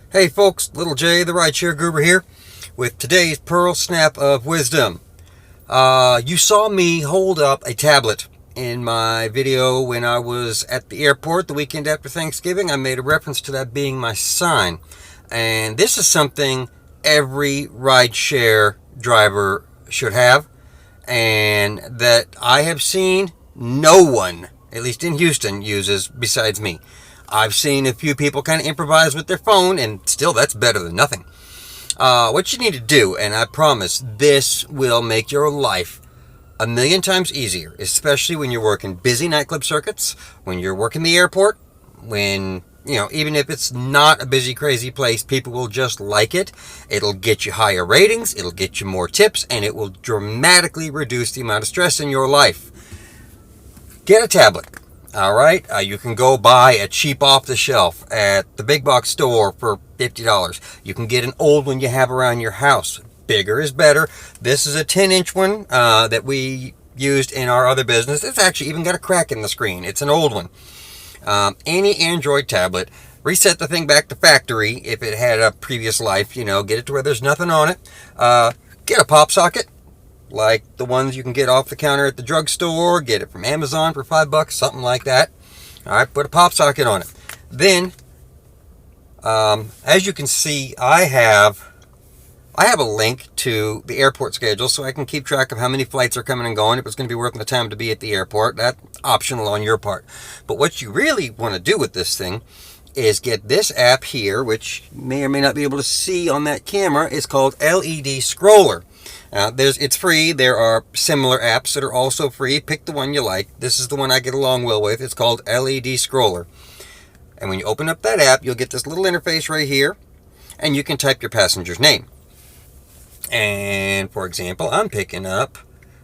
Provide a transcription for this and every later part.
Hey folks, Little J, the Rideshare Goober here, with today's Pearl Snap of Wisdom. You saw me hold up a tablet in my video when I was at the airport the weekend after Thanksgiving. I made a reference to that being my sign. And this is something every rideshare driver should have, and that I have seen no one, at least in Houston, uses besides me. I've seen a few people kind of improvise with their phone, and still that's better than nothing. What you need to do, and I promise this will make your life a million times easier, especially when you're working busy nightclub circuits, when you're working the airport, when, even if it's not a busy, crazy place, people will just like it. It'll get you higher ratings, it'll get you more tips, and it will dramatically reduce the amount of stress in your life. Get a tablet. All right, you can go buy a cheap off the shelf at the big box store for $50. You can get an old one you have around your house. Bigger is better. This is a 10-inch one that we used in our other business. It's actually even got a crack in the screen. It's an old one. Any Android tablet, reset the thing back to factory if it had a previous life. Get it to where there's nothing on it. Get a pop socket, like the ones you can get off the counter at the drugstore. Get it from Amazon for $5, something like that. All right, put a pop socket on it. Then, as you can see, I have a link to the airport schedule, so I can keep track of how many flights are coming and going. If it's going to be worth the time to be at the airport, that's optional on your part. But what you really want to do with this thing is get this app here, which you may or may not be able to see on that camera. It's called LED Scroller. It's free. There are similar apps that are also free. Pick the one you like. This is the one I get along well with. It's called LED Scroller. And when you open up that app, you'll get this little interface right here, and you can type your passenger's name. And for example, I'm picking up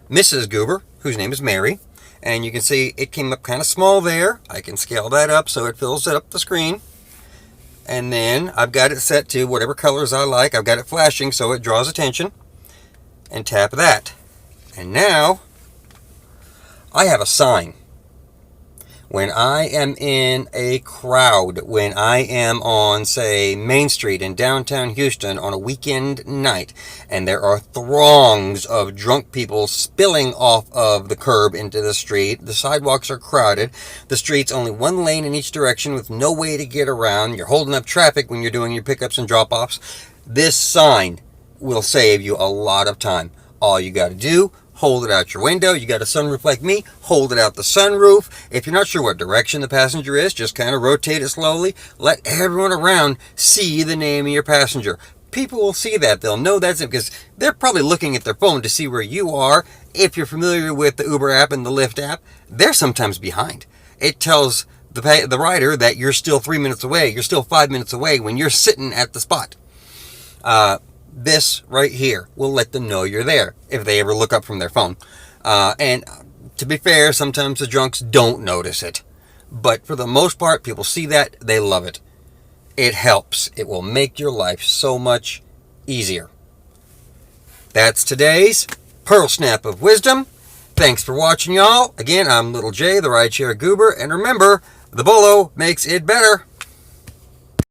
Mrs. Goober, whose name is Mary. And you can see it came up kind of small there. I can scale that up so it fills up the screen. And then I've got it set to whatever colors I like. I've got it flashing so it draws attention. And tap that. And now I have a sign. When I am in a crowd, when I am on, say, Main Street in downtown Houston on a weekend night, and there are throngs of drunk people spilling off of the curb into the street, the sidewalks are crowded, the street's only one lane in each direction with no way to get around, you're holding up traffic when you're doing your pickups and drop-offs, this sign will save you a lot of time. All you got to do, hold it out your window. You got a sunroof like me, hold it out the sunroof. If you're not sure what direction the passenger is, just kind of rotate it slowly. Let everyone around see the name of your passenger. People will see that. They'll know that's it because they're probably looking at their phone to see where you are. If you're familiar with the Uber app and the Lyft app, they're sometimes behind. It tells the rider that you're still 3 minutes away. You're still 5 minutes away when you're sitting at the spot. This right here will let them know you're there if they ever look up from their phone. And to be fair, sometimes the drunks don't notice it. But for the most part, people see that, they love it. It helps. It will make your life so much easier. That's today's Pearl Snap of Wisdom. Thanks for watching, y'all. Again, I'm Little J, the Rideshare Goober. And remember, the Bolo makes it better.